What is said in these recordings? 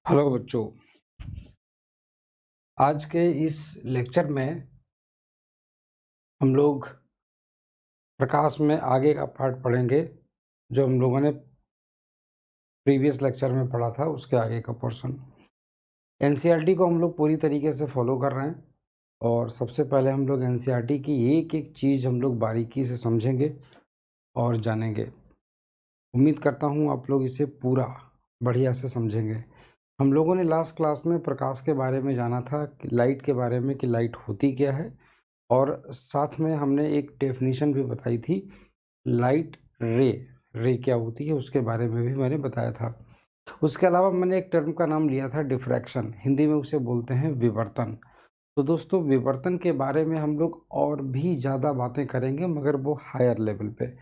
Hello बच्चों, आज के इस लेक्चर में हम लोग प्रकाश में आगे का पार्ट पढ़ेंगे। जो हम लोगों ने प्रीवियस लेक्चर में पढ़ा था उसके आगे का पोर्शन। एनसीईआरटी को हम लोग पूरी तरीके से फॉलो कर रहे हैं और सबसे पहले हम लोग एनसीईआरटी की एक एक चीज़ हम लोग बारीकी से समझेंगे और जानेंगे। उम्मीद करता हूँ आप लोग इसे पूरा बढ़िया से समझेंगे। हम लोगों ने लास्ट क्लास में प्रकाश के बारे में जाना था, कि लाइट के बारे में, कि लाइट होती क्या है, और साथ में हमने एक डेफिनेशन भी बताई थी, लाइट रे क्या होती है उसके बारे में भी मैंने बताया था। उसके अलावा मैंने एक टर्म का नाम लिया था डिफ्रैक्शन, हिंदी में उसे बोलते हैं विवर्तन। तो दोस्तों, विवर्तन के बारे में हम लोग और भी ज़्यादा बातें करेंगे, मगर वो हायर लेवल पे,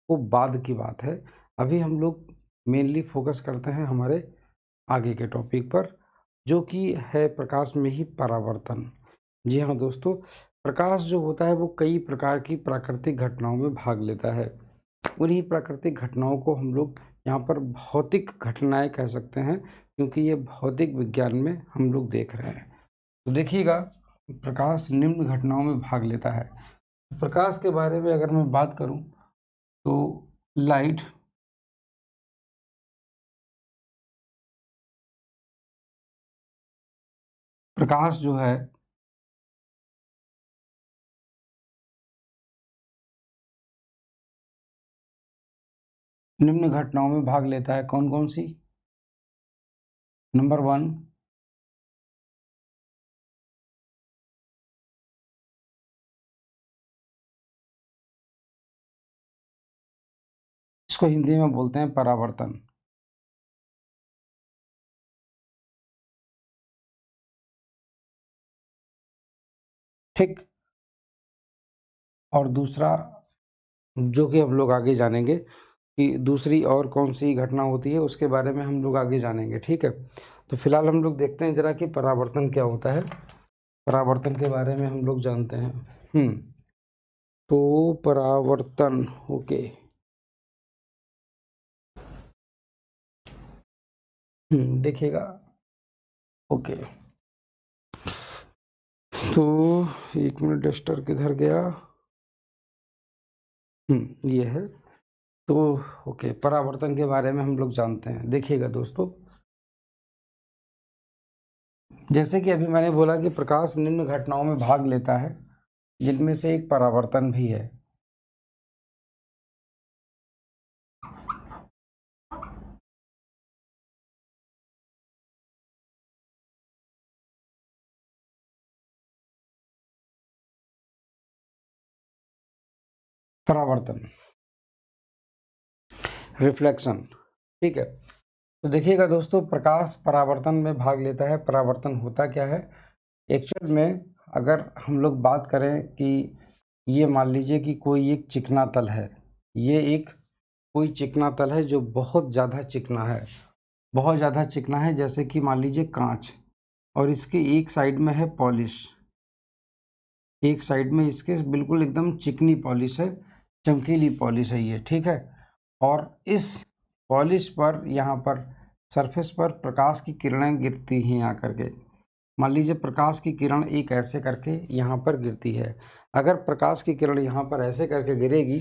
वो बाद की बात है। अभी हम लोग मेनली फोकस करते हैं हमारे आगे के टॉपिक पर, जो कि है प्रकाश में ही परावर्तन। जी हाँ दोस्तों, प्रकाश जो होता है वो कई प्रकार की प्राकृतिक घटनाओं में भाग लेता है। उन्हीं प्राकृतिक घटनाओं को हम लोग यहाँ पर भौतिक घटनाएं कह सकते हैं, क्योंकि ये भौतिक विज्ञान में हम लोग देख रहे हैं। तो देखिएगा, प्रकाश निम्न घटनाओं में भाग लेता है। प्रकाश के बारे में अगर मैं बात करूं तो लाइट प्रकाश जो है निम्न घटनाओं में भाग लेता है। कौन कौन सी? नंबर 1, इसको हिंदी में बोलते हैं परावर्तन। ठीक। और दूसरा, जो कि हम लोग आगे जानेंगे कि दूसरी और कौन सी घटना होती है, उसके बारे में हम लोग आगे जानेंगे। ठीक है, तो फिलहाल हम लोग देखते हैं जरा कि परावर्तन क्या होता है। परावर्तन के बारे में हम लोग जानते हैं। तो परावर्तन, ओके। देखिएगा, ओके। तो एक मिनट, डस्टर किधर गया? ये है। तो ओके, परावर्तन के बारे में हम लोग जानते हैं। देखिएगा दोस्तों, जैसे कि अभी मैंने बोला कि प्रकाश निम्न घटनाओं में भाग लेता है, जिनमें से एक परावर्तन भी है। परावर्तन, रिफ्लेक्शन। ठीक है, तो देखिएगा दोस्तों, प्रकाश परावर्तन में भाग लेता है। परावर्तन होता क्या है एक्चुअल में? अगर हम लोग बात करें कि ये मान लीजिए कि कोई एक चिकना तल है, ये एक कोई चिकना तल है जो बहुत ज़्यादा चिकना है, बहुत ज़्यादा चिकना है, जैसे कि मान लीजिए कांच, और इसके एक साइड में है पॉलिश, एक साइड में इसके बिल्कुल एकदम चिकनी पॉलिश है, चमकीली पॉलिश है ये। ठीक है, और इस पॉलिश पर, यहाँ पर सरफेस पर प्रकाश की किरणें गिरती हैं आकर के। मान लीजिए प्रकाश की किरण एक ऐसे करके यहाँ पर गिरती है। अगर प्रकाश की किरण यहाँ पर ऐसे करके गिरेगी,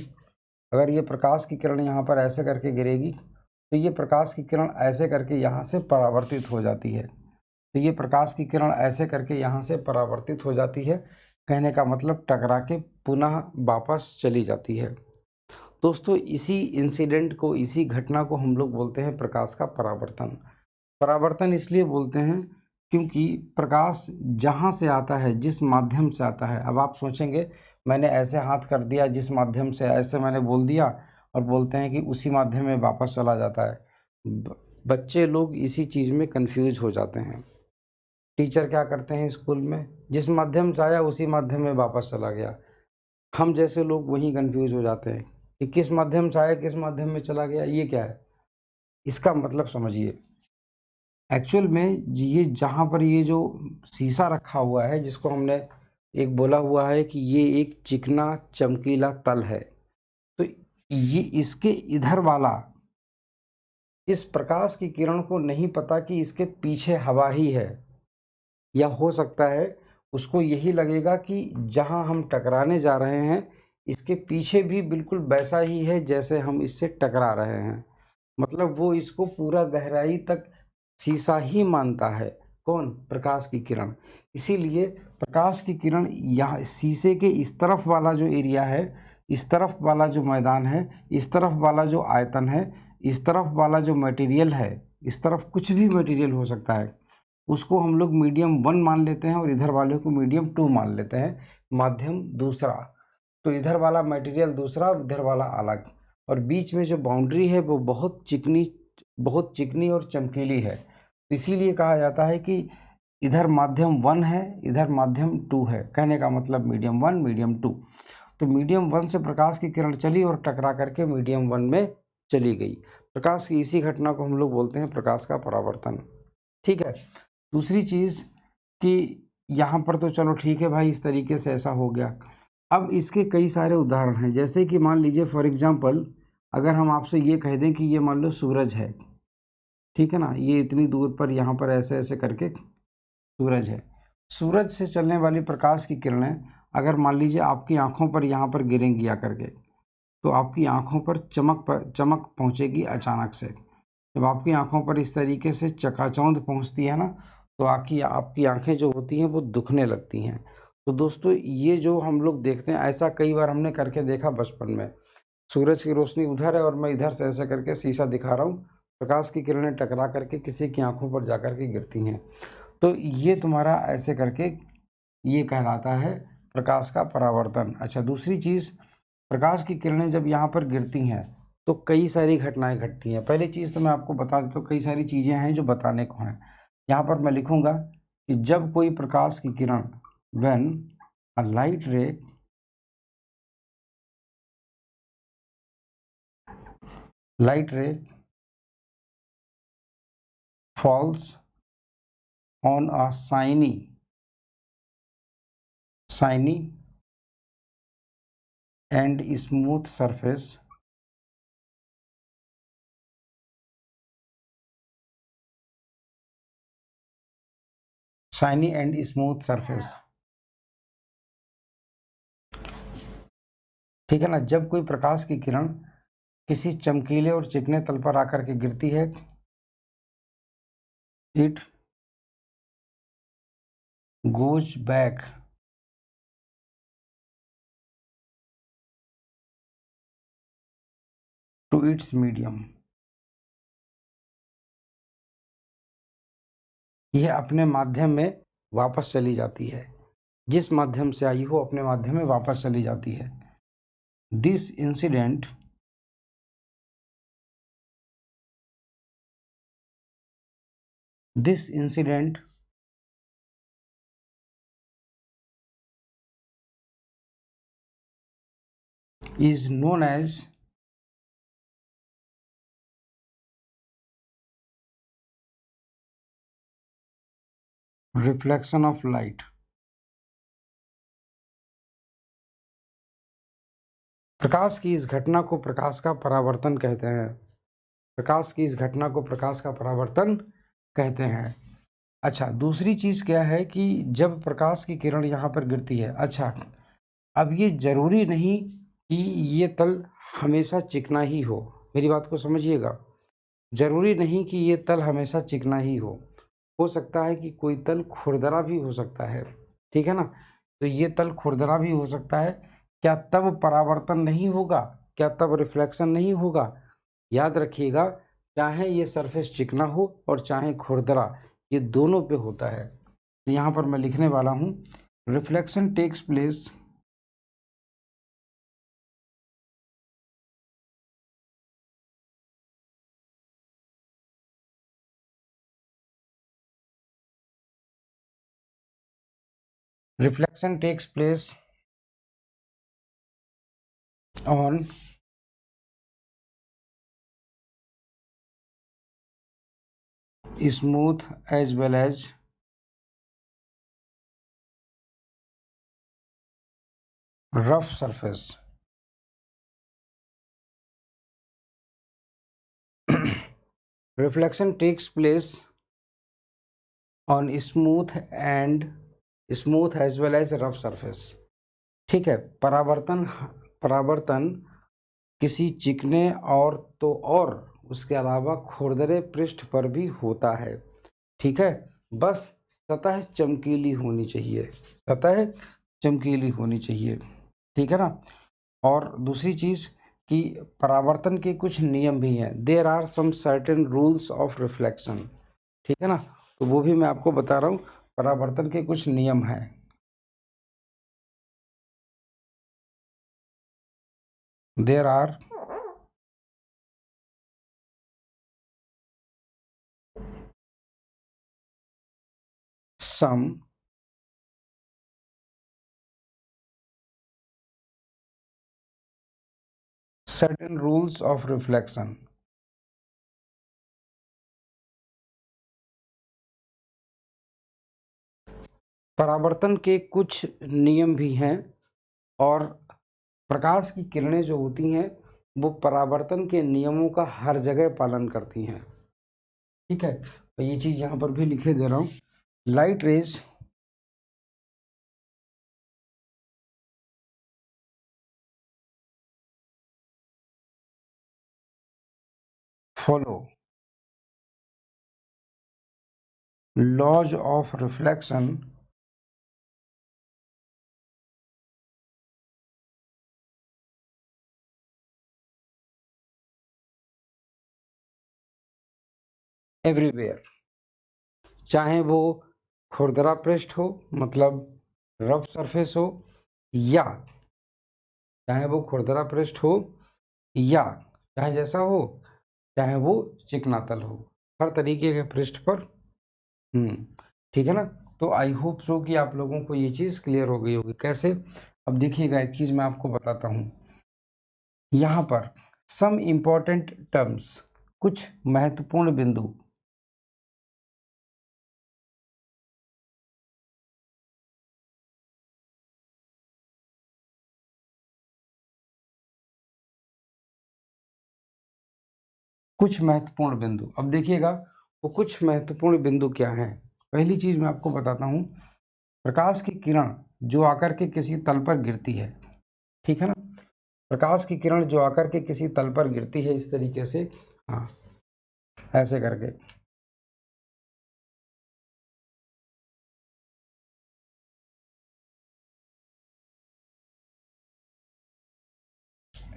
अगर ये प्रकाश की किरण यहाँ पर ऐसे करके गिरेगी, तो ये प्रकाश की किरण ऐसे करके यहाँ से परावर्तित हो जाती है। तो ये प्रकाश की किरण ऐसे करके यहाँ से परावर्तित हो जाती है, कहने का मतलब टकरा के पुनः वापस चली जाती है। दोस्तों, इसी इंसिडेंट को, इसी घटना को हम लोग बोलते हैं प्रकाश का परावर्तन। परावर्तन इसलिए बोलते हैं क्योंकि प्रकाश जहाँ से आता है, जिस माध्यम से आता है, अब आप सोचेंगे मैंने ऐसे हाथ कर दिया, जिस माध्यम से, ऐसे मैंने बोल दिया, और बोलते हैं कि उसी माध्यम में वापस चला जाता है। बच्चे लोग इसी चीज़ में कंफ्यूज हो जाते हैं। टीचर क्या करते हैं स्कूल में, जिस माध्यम से आया उसी माध्यम में वापस चला गया। हम जैसे लोग वहीं कंफ्यूज हो जाते हैं कि किस माध्यम से आया, किस माध्यम में चला गया, ये क्या है। इसका मतलब समझिए, एक्चुअल में ये जहाँ पर ये जो शीशा रखा हुआ है, जिसको हमने एक बोला हुआ है कि ये एक चिकना चमकीला तल है, तो ये इसके इधर वाला इस प्रकाश की किरण को नहीं पता कि इसके पीछे हवा ही है, या हो सकता है उसको यही लगेगा कि जहां हम टकराने जा रहे हैं इसके पीछे भी बिल्कुल वैसा ही है जैसे हम इससे टकरा रहे हैं। मतलब वो इसको पूरा गहराई तक शीशा ही मानता है। कौन? प्रकाश की किरण। इसीलिए प्रकाश की किरण यहाँ शीशे के इस तरफ वाला जो एरिया है, इस तरफ वाला जो मैदान है, इस तरफ वाला जो आयतन है, इस तरफ वाला जो मटेरियल है, इस तरफ कुछ भी मटेरियल हो सकता है, उसको हम लोग मीडियम 1 मान लेते हैं और इधर वाले को मीडियम 2 मान लेते हैं, माध्यम दूसरा। तो इधर वाला मटेरियल दूसरा और इधर वाला अलग, और बीच में जो बाउंड्री है वो बहुत चिकनी और चमकीली है। इसीलिए कहा जाता है कि इधर माध्यम 1 है, इधर माध्यम 2 है। कहने का मतलब मीडियम 1 मीडियम 2। तो मीडियम 1 से प्रकाश की किरण चली और टकरा करके मीडियम 1 में चली गई। प्रकाश की इसी घटना को हम लोग बोलते हैं प्रकाश का परावर्तन। ठीक है। दूसरी चीज़ कि यहाँ पर तो चलो ठीक है भाई, इस तरीके से ऐसा हो गया। अब इसके कई सारे उदाहरण हैं, जैसे कि मान लीजिए फॉर एग्जांपल अगर हम आपसे ये कह दें कि ये मान लो सूरज है, ठीक है ना, ये इतनी दूर पर यहाँ पर ऐसे ऐसे करके सूरज है। सूरज से चलने वाली प्रकाश की किरणें अगर मान लीजिए आपकी आंखों पर यहाँ पर गिरेंगी आकर के, तो आपकी आंखों पर चमक पहुँचेगी अचानक से। जब आपकी आंखों पर इस तरीके से चकाचौंध पहुँचती है ना, तो आपकी आंखें जो होती हैं वो दुखने लगती हैं। तो दोस्तों ये जो हम लोग देखते हैं, ऐसा कई बार हमने करके देखा बचपन में। सूरज की रोशनी उधर है और मैं इधर से ऐसे करके शीशा दिखा रहा हूँ, प्रकाश की किरणें टकरा करके किसी की आंखों पर जा कर के गिरती हैं। तो ये तुम्हारा ऐसे करके ये कहलाता है प्रकाश का परावर्तन। अच्छा, दूसरी चीज़, प्रकाश की किरणें जब यहाँ पर गिरती हैं तो कई सारी घटनाएं घटती हैं। पहली चीज़ तो मैं आपको बता देता हूँ, कई सारी चीज़ें हैं जो बताने को हैं। यहाँ पर मैं लिखूँगा कि जब कोई प्रकाश की किरण, when a light ray falls on a shiny and smooth surface, shiny and smooth surface, ठीक है ना। जब कोई प्रकाश की किरण किसी चमकीले और चिकने तल पर आकर के गिरती है, it goes back to its medium. यह अपने माध्यम में वापस चली जाती है, जिस माध्यम से आई हो अपने माध्यम में वापस चली जाती है। This incident is known as reflection of light। प्रकाश की इस घटना को प्रकाश का परावर्तन कहते हैं। प्रकाश की इस घटना को प्रकाश का परावर्तन कहते हैं। अच्छा, दूसरी चीज़ क्या है कि जब प्रकाश की किरण यहाँ पर गिरती है, अच्छा अब ये जरूरी नहीं कि ये तल हमेशा चिकना ही हो। मेरी बात को समझिएगा, जरूरी नहीं कि ये तल हमेशा चिकना ही हो सकता है कि कोई तल खुरदरा भी हो सकता है, ठीक है ना। तो ये तल खुरदरा भी हो सकता है, क्या तब परावर्तन नहीं होगा? क्या तब रिफ्लेक्शन नहीं होगा? याद रखिएगा, चाहे ये सरफेस चिकना हो और चाहे खुरदरा, ये दोनों पे होता है। तो यहाँ पर मैं लिखने वाला हूँ, reflection takes place on smooth as well as rough surface। Reflection takes place on smooth as well as rough surface. ठीक है, परावर्तन परावर्तन किसी चिकने और उसके अलावा खुरदरे पृष्ठ पर भी होता है। ठीक है, बस सतह चमकीली होनी चाहिए, सतह चमकीली होनी चाहिए। ठीक है ना। और दूसरी चीज़ कि परावर्तन के कुछ नियम भी हैं। There are some certain rules of reflection. ठीक है ना, तो वो भी मैं आपको बता रहा हूँ, परावर्तन के कुछ नियम हैं। There are some certain rules of reflection। परावर्तन के कुछ नियम भी हैं और प्रकाश की किरणें जो होती हैं वो परावर्तन के नियमों का हर जगह पालन करती हैं। ठीक है, तो ये चीज़ यहाँ पर भी लिखे दे रहा हूँ। Light rays follow laws of reflection everywhere. चाहे वो खुरदरा पृष्ठ हो, मतलब रफ सरफेस हो, या चाहे वो खुरदरा पृष्ठ हो, या चाहे जैसा हो, चाहे वो चिकना तल हो, हर तरीके के पृष्ठ पर। ठीक है ना। तो आई होप सो कि आप लोगों को ये चीज़ क्लियर हो गई होगी। कैसे? अब देखिएगा, एक चीज़ मैं आपको बताता हूँ यहाँ पर। सम इम्पॉर्टेंट टर्म्स, कुछ महत्वपूर्ण बिंदु। कुछ महत्वपूर्ण बिंदु, अब देखिएगा वो कुछ महत्वपूर्ण बिंदु क्या हैं। पहली चीज़ मैं आपको बताता हूँ, प्रकाश की किरण जो आकर के किसी तल पर गिरती है। ठीक है ना, प्रकाश की किरण जो आकर के किसी तल पर गिरती है इस तरीके से, हाँ, ऐसे करके,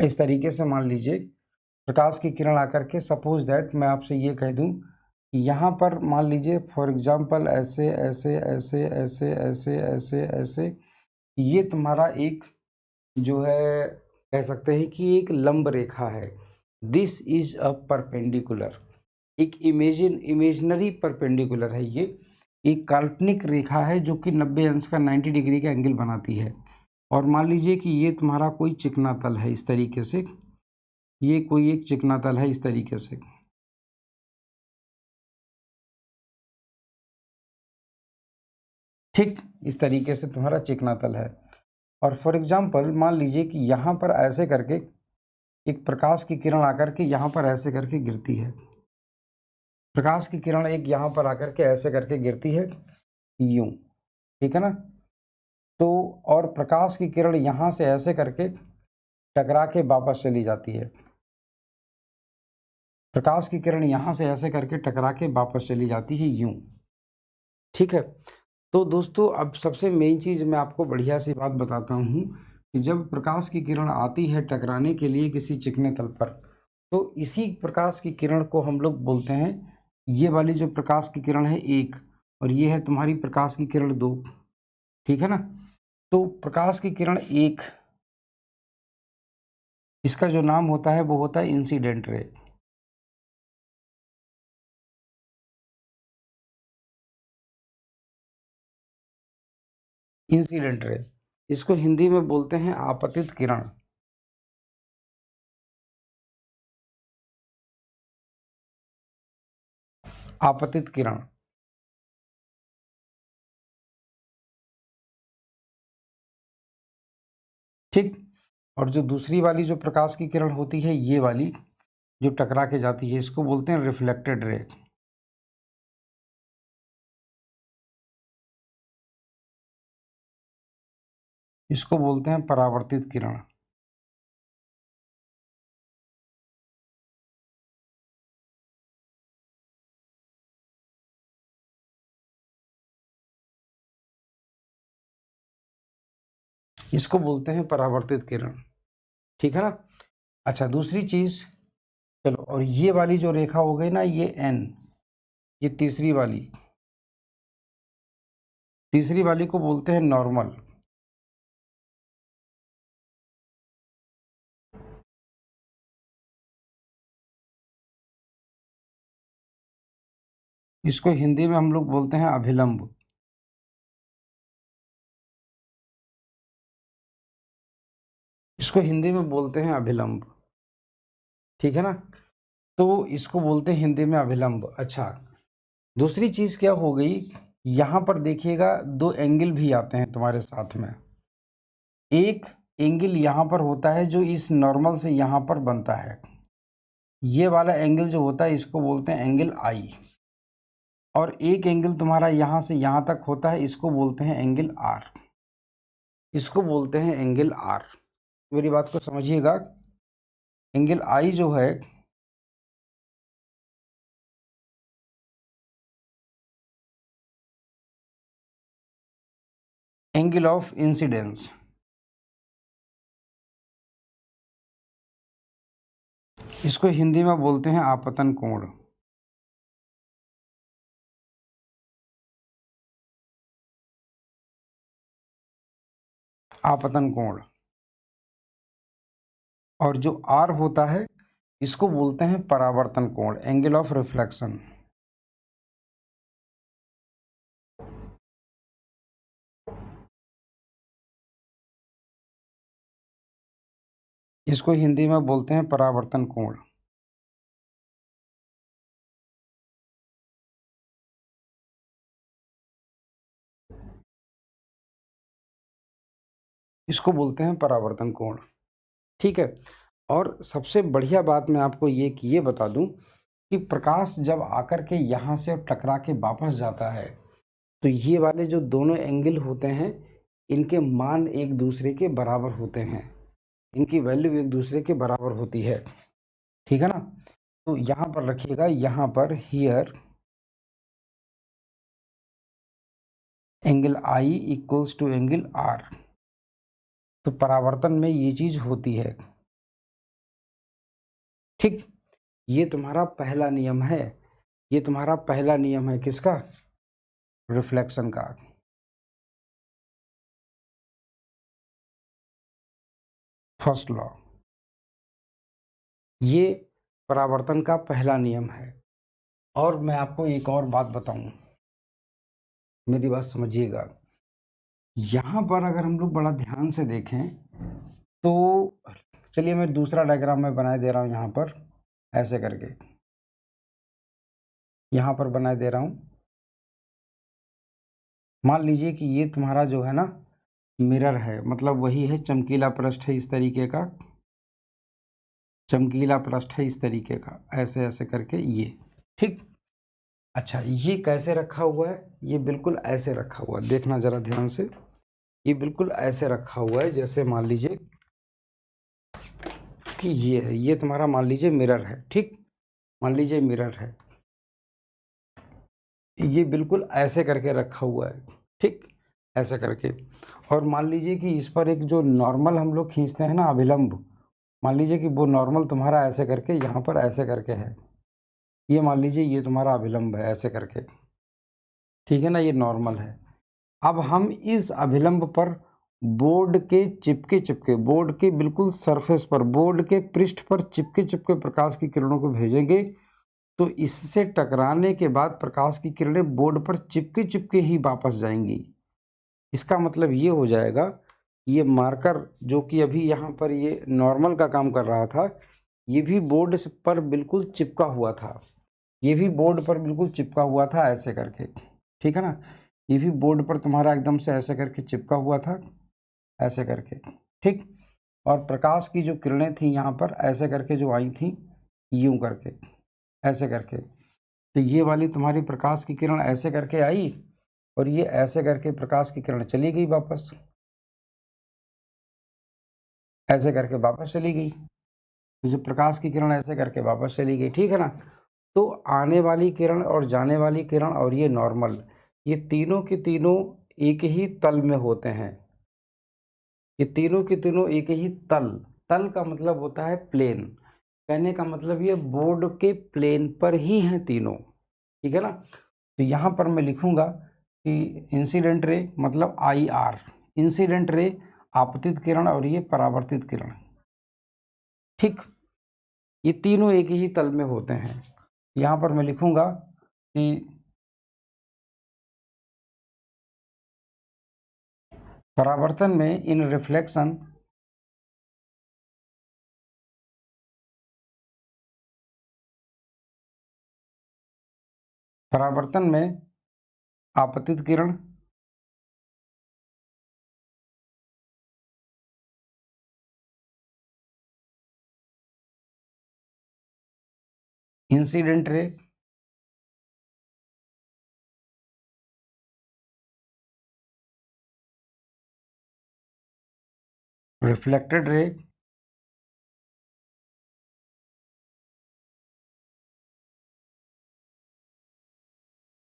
इस तरीके से मान लीजिए प्रकाश की किरण आकर के, सपोज दैट मैं आपसे ये कह दूं कि यहाँ पर मान लीजिए फॉर एग्जांपल ऐसे ऐसे ऐसे ऐसे ऐसे ऐसे ऐसे, ये तुम्हारा एक जो है, कह सकते हैं कि एक लंब रेखा है। दिस इज अ परपेंडिकुलर, एक इमेजिनरी परपेंडिकुलर है। ये एक काल्पनिक रेखा है जो कि 90 अंश का 90 डिग्री का एंगल बनाती है। और मान लीजिए कि ये तुम्हारा कोई चिकना तल है इस तरीके से, ये कोई एक चिकना तल है इस तरीके से। ठीक इस तरीके से तुम्हारा चिकना तल है। और फॉर एग्जांपल मान लीजिए कि यहाँ पर ऐसे करके एक प्रकाश की किरण आकर के यहाँ पर ऐसे करके गिरती है। प्रकाश की किरण एक यहाँ पर आकर के ऐसे करके गिरती है, यूं। ठीक है ना। तो और प्रकाश की किरण यहाँ से ऐसे करके टकरा के वापस चली जाती है। प्रकाश की किरण यहाँ से ऐसे करके टकरा के वापस चली जाती है, यूं। ठीक है। तो दोस्तों अब सबसे मेन चीज़ मैं आपको बढ़िया सी बात बताता हूँ कि जब प्रकाश की किरण आती है टकराने के लिए किसी चिकने तल पर, तो इसी प्रकाश की किरण को हम लोग बोलते हैं, ये वाली जो प्रकाश की किरण है एक, और ये है तुम्हारी प्रकाश की किरण दो। ठीक है ना। तो प्रकाश की किरण एक, इसका जो नाम होता है वो होता है इंसिडेंट रे। इंसिडेंट रे, इसको हिंदी में बोलते हैं आपतित किरण। आपतित किरण। ठीक। और जो दूसरी वाली जो प्रकाश की किरण होती है ये वाली, जो टकरा के जाती है, इसको बोलते हैं रिफ्लेक्टेड रे। इसको बोलते हैं परावर्तित किरण। इसको बोलते हैं परावर्तित किरण, ठीक है ना। अच्छा, दूसरी चीज, चलो, और ये वाली जो रेखा हो गई ना, ये एन, ये तीसरी वाली को बोलते हैं नॉर्मल। इसको हिंदी में हम लोग बोलते हैं अभिलंब। इसको हिंदी में बोलते हैं अभिलंब, ठीक है ना। तो इसको बोलते हैं हिंदी में अभिलंब। अच्छा, दूसरी चीज क्या हो गई, यहां पर देखिएगा दो एंगल भी आते हैं तुम्हारे साथ में। एक एंगल यहां पर होता है जो इस नॉर्मल से यहां पर बनता है, ये वाला एंगल जो होता है इसको बोलते हैं एंगल आई। और एक एंगल तुम्हारा यहां से यहां तक होता है, इसको बोलते हैं एंगल आर। इसको बोलते हैं एंगल आर। मेरी बात को समझिएगा, एंगल आई जो है, एंगल ऑफ इंसिडेंस। इसको हिंदी में बोलते हैं आपतन कोण। आपतन कोण। और जो आर होता है इसको बोलते हैं परावर्तन कोण, एंगल ऑफ रिफ्लेक्शन। इसको हिंदी में बोलते हैं परावर्तन कोण। इसको बोलते हैं परावर्तन कोण, ठीक है। और सबसे बढ़िया बात मैं आपको ये बता दूं कि प्रकाश जब आकर के यहाँ से टकरा के वापस जाता है, तो ये वाले जो दोनों एंगल होते हैं इनके मान एक दूसरे के बराबर होते हैं, इनकी वैल्यू एक दूसरे के बराबर होती है, ठीक है ना। तो यहाँ पर रखिएगा, यहाँ पर here angle i equals to angle r. तो परावर्तन में ये चीज होती है, ठीक। ये तुम्हारा पहला नियम है, ये तुम्हारा पहला नियम है किसका, रिफ्लेक्शन का। फर्स्ट लॉ, ये परावर्तन का पहला नियम है। और मैं आपको एक और बात बताऊं, मेरी बात समझिएगा। यहां पर अगर हम लोग बड़ा ध्यान से देखें तो, चलिए मैं दूसरा डायग्राम में बना दे रहा हूं, यहां पर ऐसे करके यहां पर बना दे रहा हूं। मान लीजिए कि ये तुम्हारा जो है ना मिरर है, मतलब वही है, चमकीला पृष्ठ है इस तरीके का, चमकीला पृष्ठ है इस तरीके का, ऐसे ऐसे करके ये, ठीक। अच्छा, ये कैसे रखा हुआ है, ये बिल्कुल ऐसे रखा हुआ है, देखना जरा ध्यान से, ये बिल्कुल ऐसे रखा हुआ है, जैसे मान लीजिए कि ये है, ये तुम्हारा मान लीजिए मिरर है, ठीक। मान लीजिए मिरर है, ये बिल्कुल ऐसे करके रखा हुआ है, ठीक, ऐसे करके। और मान लीजिए कि इस पर एक जो नॉर्मल हम लोग खींचते हैं ना अभिलंब, मान लीजिए कि वो नॉर्मल तुम्हारा ऐसे करके यहाँ पर ऐसे करके है, ये मान लीजिए ये तुम्हारा अभिलंब है ऐसे करके, ठीक है ना, ये नॉर्मल है। अब हम इस अभिलंब पर बोर्ड के चिपके बोर्ड के बिल्कुल सरफेस पर, बोर्ड के पृष्ठ पर चिपके प्रकाश की किरणों को भेजेंगे, तो इससे टकराने के बाद प्रकाश की किरणें बोर्ड पर चिपके ही वापस जाएंगी। इसका मतलब ये हो जाएगा, ये मार्कर जो कि अभी यहाँ पर ये नॉर्मल का काम कर रहा था, ये भी बोर्ड पर बिल्कुल चिपका हुआ था, ये भी बोर्ड पर बिल्कुल चिपका हुआ था ऐसे करके, ठीक है ना। ये भी बोर्ड पर तुम्हारा एकदम से ऐसे करके चिपका हुआ था ऐसे करके, ठीक। और प्रकाश की जो किरणें थी यहाँ पर ऐसे करके जो आई थी, यूं करके, ऐसे करके। तो ये वाली तुम्हारी प्रकाश की किरण ऐसे करके आई और ये ऐसे करके प्रकाश की किरण चली गई वापस, ऐसे करके वापस चली गई। तो जो प्रकाश की किरण ऐसे करके वापस चली गई, ठीक है ना। तो आने वाली किरण और जाने वाली किरण और ये नॉर्मल, ये तीनों के तीनों एक ही तल में होते हैं। ये तीनों के तीनों एक ही तल, तल का मतलब होता है प्लेन। कहने का मतलब ये बोर्ड के प्लेन पर ही हैं तीनों, ठीक है ना। तो यहाँ पर मैं लिखूंगा कि इंसिडेंट रे मतलब IR, इंसिडेंट रे आपतित किरण और ये परावर्तित किरण, ठीक। ये तीनों एक ही तल में होते हैं। यहाँ पर मैं लिखूंगा कि परावर्तन में इन रिफ्लेक्शन परावर्तन में आपतित किरण incident ray reflected ray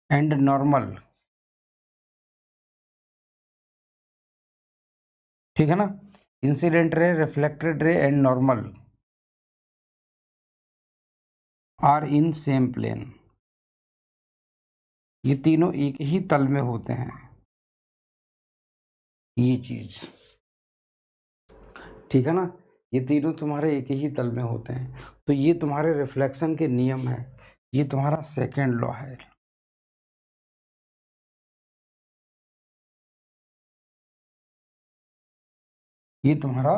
and normal, ठीक है ना। Incident ray, reflected ray and normal are in same plane. ये तीनों एक ही तल में होते हैं, ये चीज, ठीक है ना। ये तीनों तुम्हारे एक ही तल में होते हैं। तो ये तुम्हारे रिफ्लेक्शन के नियम है, ये तुम्हारा सेकेंड लॉ है। ये तुम्हारा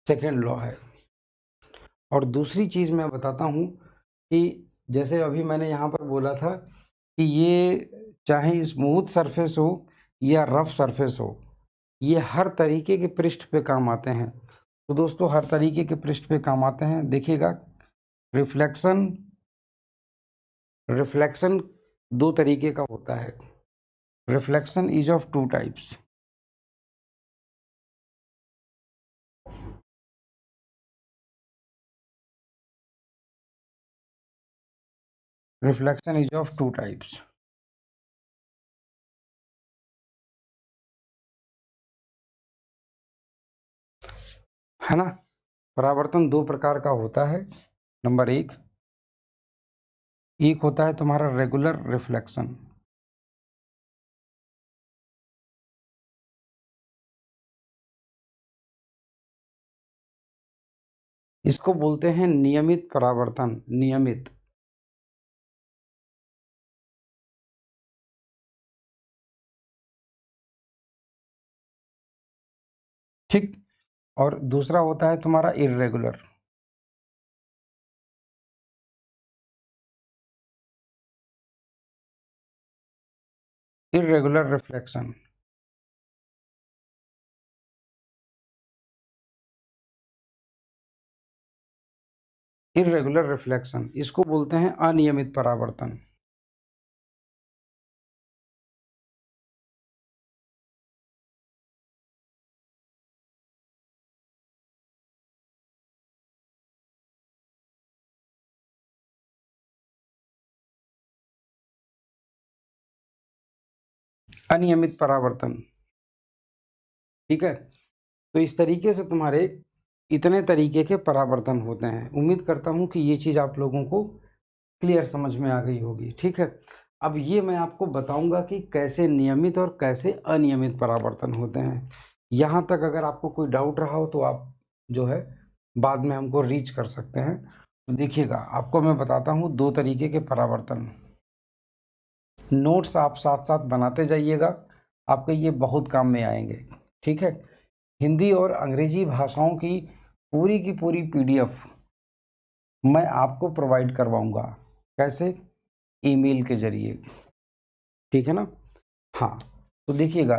सेकेंड लॉ है। और दूसरी चीज मैं बताता हूं कि जैसे अभी मैंने यहाँ पर बोला था कि ये चाहे स्मूथ सरफेस हो या रफ सरफेस हो, ये हर तरीके के पृष्ठ पे काम आते हैं। तो दोस्तों हर तरीके के पृष्ठ पे काम आते हैं। देखिएगा, रिफ्लेक्शन, रिफ्लेक्शन दो तरीके का होता है। Reflection is of two types. Reflection is of two types. है ना। परावर्तन दो प्रकार का होता है। नंबर एक होता है तुम्हारा रेगुलर रिफ्लेक्शन। इसको बोलते हैं नियमित परावर्तन, नियमित। ठीक। और दूसरा होता है तुम्हारा irregular. Irregular reflection. Irregular reflection इसको बोलते हैं अनियमित परावर्तन। अनियमित परावर्तन, ठीक है। तो इस तरीके से तुम्हारे इतने तरीके के परावर्तन होते हैं। उम्मीद करता हूं कि ये चीज आप लोगों को क्लियर समझ में आ गई होगी, ठीक है। अब ये मैं आपको बताऊंगा कि कैसे नियमित और कैसे अनियमित परावर्तन होते हैं। यहाँ तक अगर आपको कोई डाउट रहा हो तो आप जो है बाद में हमको रीच कर सकते हैं। तो देखिएगा, आपको मैं बताता हूँ दो तरीके के परावर्तन। नोट्स आप साथ साथ बनाते जाइएगा, आपके ये बहुत काम में आएंगे, ठीक है। हिंदी और अंग्रेजी भाषाओं की पूरी PDF मैं आपको प्रोवाइड करवाऊंगा। कैसे? ईमेल के जरिए, ठीक है ना। हाँ, तो देखिएगा,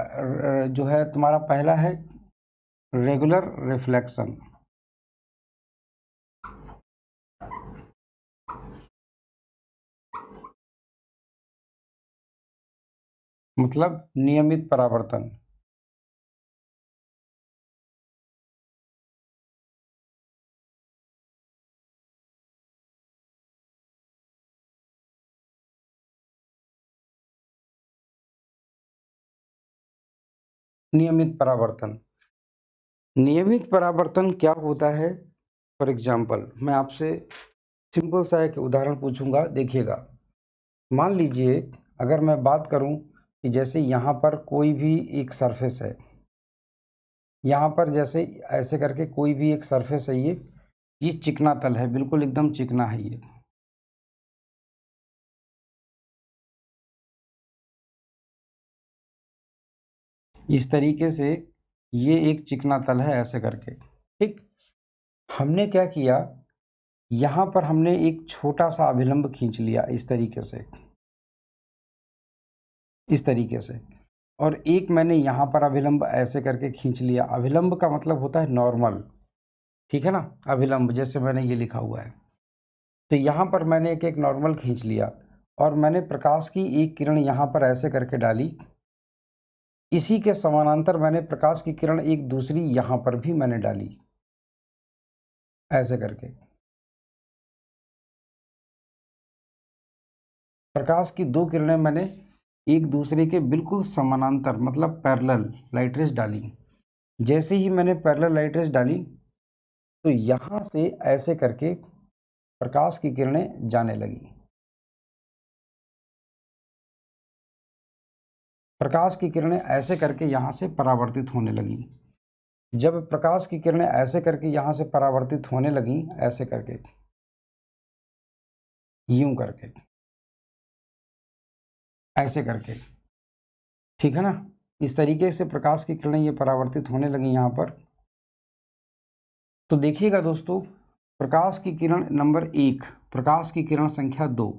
जो है तुम्हारा पहला है रेगुलर रिफ्लेक्शन। मतलब नियमित परावर्तन। नियमित परावर्तन, नियमित परावर्तन क्या होता है? फॉर एग्जाम्पल मैं आपसे सिंपल सा एक उदाहरण पूछूंगा, देखिएगा। मान लीजिए अगर मैं बात करूं कि जैसे यहाँ पर कोई भी एक सरफेस है, यहाँ पर जैसे ऐसे करके कोई भी एक सरफेस है, ये चिकना तल है, बिल्कुल एकदम चिकना है ये। इस तरीके से ये एक चिकना तल है ऐसे करके, ठीक। हमने क्या किया, यहाँ पर हमने एक छोटा सा अभिलंब खींच लिया इस तरीके से, इस तरीके से, और एक मैंने यहाँ पर अभिलंब ऐसे करके खींच लिया। अभिलंब का मतलब होता है नॉर्मल, ठीक है ना। अभिलंब जैसे मैंने ये लिखा हुआ है, तो यहाँ पर मैंने एक एक नॉर्मल खींच लिया और मैंने प्रकाश की एक किरण यहाँ पर ऐसे करके डाली। इसी के समानांतर मैंने प्रकाश की किरण एक दूसरी यहाँ पर भी मैंने डाली ऐसे करके। प्रकाश की दो किरणें मैंने एक दूसरे के बिल्कुल समानांतर मतलब पैरेलल लाइट रेज डाली। जैसे ही मैंने पैरेलल लाइट रेज डाली तो यहाँ से ऐसे करके प्रकाश की किरणें जाने लगी। प्रकाश की किरणें ऐसे करके यहाँ से परावर्तित होने लगी। जब प्रकाश की किरणें ऐसे करके यहाँ से परावर्तित होने लगी, ऐसे करके, यूं करके, ऐसे करके, ठीक है ना। इस तरीके से प्रकाश की किरणें ये परावर्तित होने लगी यहाँ पर। तो देखिएगा दोस्तों, प्रकाश की किरण नंबर 1, प्रकाश की किरण संख्या 2,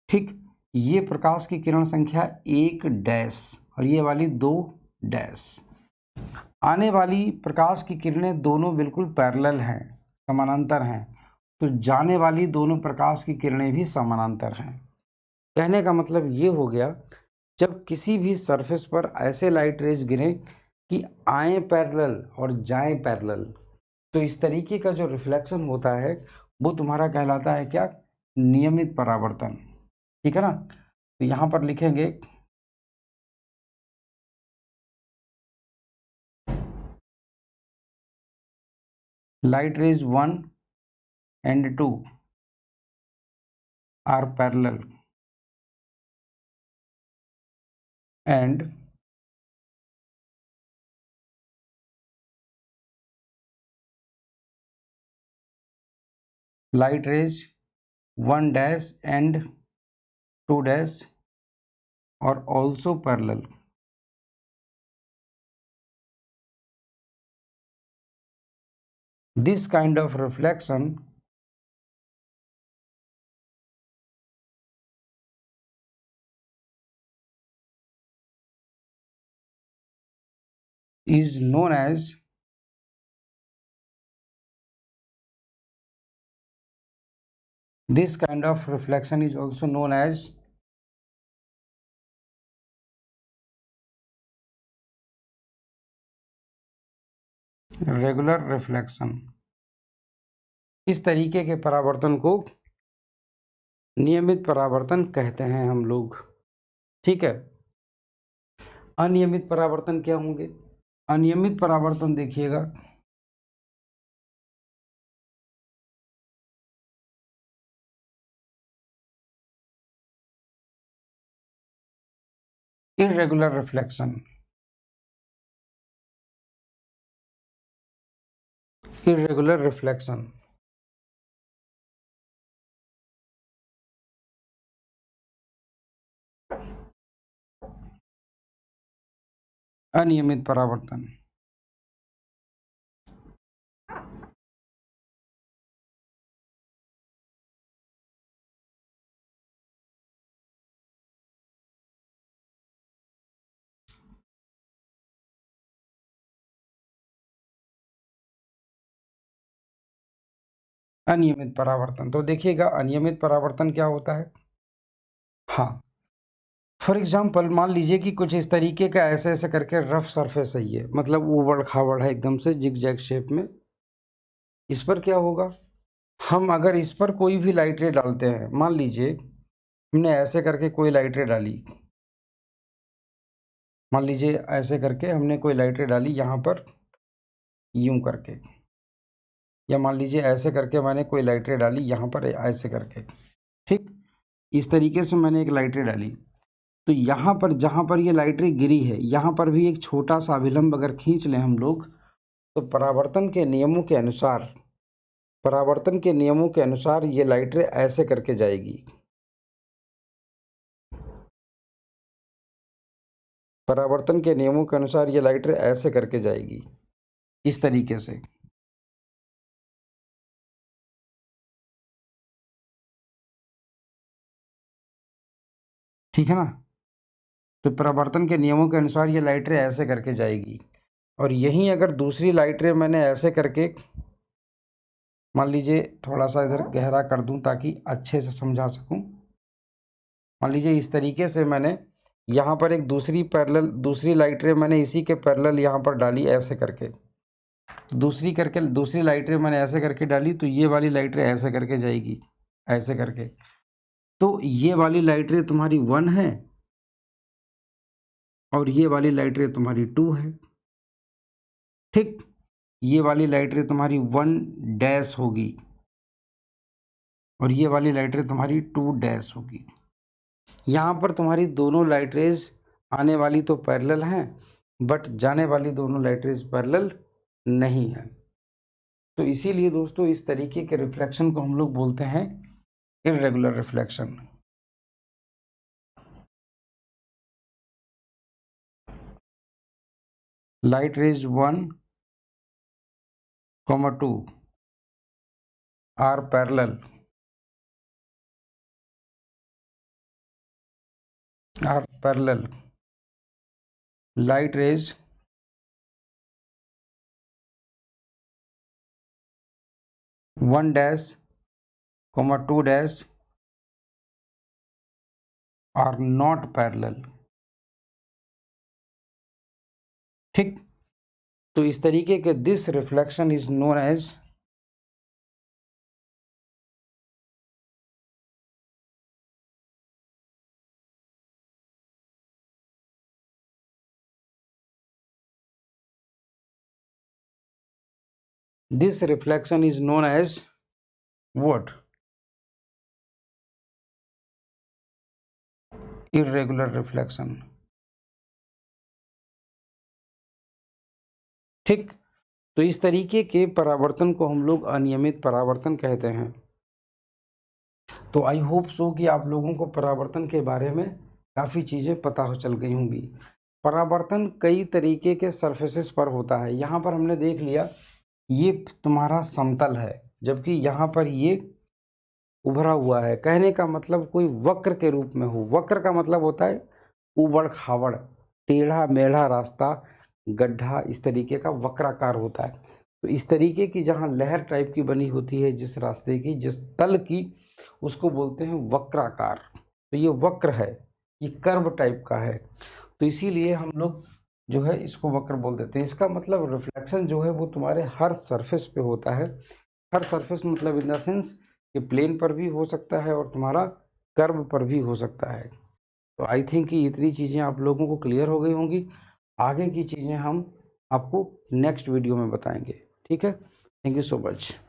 ठीक। ये प्रकाश की किरण संख्या 1 डैश और ये वाली 2 डैश। आने वाली प्रकाश की किरणें दोनों बिल्कुल पैरेलल हैं, समानांतर हैं, तो जाने वाली दोनों प्रकाश की किरणें भी समानांतर हैं। कहने का मतलब ये हो गया, जब किसी भी सरफेस पर ऐसे लाइट रेज गिरें कि आए पैरेलल और जाएं पैरेलल, तो इस तरीके का जो रिफ्लेक्शन होता है वो तुम्हारा कहलाता है क्या? नियमित परावर्तन, ठीक है ना। तो यहाँ पर लिखेंगे light rays 1 and 2 are parallel and light rays 1 dash and 2 dash are also parallel. This kind of reflection is known as this kind of reflection is also known as regular reflection. इस तरीके के परावर्तन को नियमित परावर्तन कहते हैं हम लोग, ठीक है। अनियमित परावर्तन क्या होंगे? अनियमित परावर्तन देखिएगा, irregular reflection, irregular reflection, अनियमित परावर्तन। अनियमित परावर्तन, तो देखिएगा अनियमित परावर्तन क्या होता है। हाँ, फॉर एग्जाम्पल मान लीजिए कि कुछ इस तरीके का ऐसे ऐसे करके रफ सरफेस है, ये मतलब ऊबड़ खाबड़ है एकदम से जिग जैग शेप में। इस पर क्या होगा, हम अगर इस पर कोई भी लाइट रे डालते हैं, मान लीजिए हमने ऐसे करके कोई लाइट रे डाली, मान लीजिए ऐसे करके हमने कोई लाइट रे डाली यहाँ पर यूं करके, या मान लीजिए ऐसे करके मैंने कोई लाइट रे डाली यहाँ पर ऐसे करके, ठीक। इस तरीके से मैंने एक लाइट रे डाली, तो यहाँ पर जहाँ पर ये लाइट रे गिरी है यहाँ पर भी एक छोटा सा अभिलंब अगर खींच लें हम लोग, तो परावर्तन के नियमों के अनुसार, परावर्तन के नियमों के अनुसार ये लाइट रे ऐसे करके जाएगी। परावर्तन के नियमों के अनुसार ये लाइट रे ऐसे करके जाएगी, इस तरीके से। ठीक है ना, तो परावर्तन के नियमों के अनुसार ये लाइट रे ऐसे करके जाएगी। और यहीं अगर दूसरी लाइट रे मैंने ऐसे करके, मान लीजिए थोड़ा सा इधर गहरा कर दूं ताकि अच्छे से समझा सकूं। मान लीजिए इस तरीके से मैंने यहाँ पर एक दूसरी लाइट रे मैंने इसी के पैरेलल यहाँ पर डाली ऐसे करके, दूसरी लाइट रे मैंने ऐसे करके डाली, तो ये वाली लाइट रे ऐसे करके जाएगी, ऐसे करके। तो ये वाली लाइट रे तुम्हारी 1 है और ये वाली लाइट रे तुम्हारी 2 है, ठीक। ये वाली लाइट रे तुम्हारी 1 डैश होगी और ये वाली लाइट रे तुम्हारी 2 डैश होगी। यहाँ पर तुम्हारी दोनों लाइट रेज आने वाली तो पैरेलल हैं, बट जाने वाली दोनों लाइट रेज पैरेलल नहीं है। तो इसीलिए दोस्तों इस तरीके के रिफ्लेक्शन को हम लोग बोलते हैं irregular reflection. Light rays 1, 2 are parallel, light rays 1 dash, 2 dash are not parallel, ठीक। तो इस तरीके के this reflection is known as what? Irregular reflection, ठीक। तो इस तरीके के परावर्तन को हम लोग अनियमित परावर्तन कहते हैं। तो आई होप सो कि आप लोगों को परावर्तन के बारे में काफ़ी चीज़ें पता हो चल गई होंगी। परावर्तन कई तरीके के सरफेसेस पर होता है। यहाँ पर हमने देख लिया ये तुम्हारा समतल है, जबकि यहाँ पर ये उभरा हुआ है। कहने का मतलब कोई वक्र के रूप में हो। वक्र का मतलब होता है उबड़ खाबड़, टेढ़ा मेढ़ा रास्ता, गड्ढा, इस तरीके का वक्राकार होता है। तो इस तरीके की जहाँ लहर टाइप की बनी होती है जिस रास्ते की, जिस तल की, उसको बोलते हैं वक्राकार। तो ये वक्र है, ये कर्व टाइप का है, तो इसीलिए हम लोग जो है इसको वक्र बोल देते हैं। इसका मतलब रिफ्लेक्शन जो है वो तुम्हारे हर सरफेस पे होता है। हर सरफेस मतलब इन द सेंस कि प्लेन पर भी हो सकता है और तुम्हारा कर्व पर भी हो सकता है। तो आई थिंक कि इतनी चीज़ें आप लोगों को क्लियर हो गई होंगी। आगे की चीज़ें हम आपको नेक्स्ट वीडियो में बताएंगे। ठीक है, थैंक यू सो मच।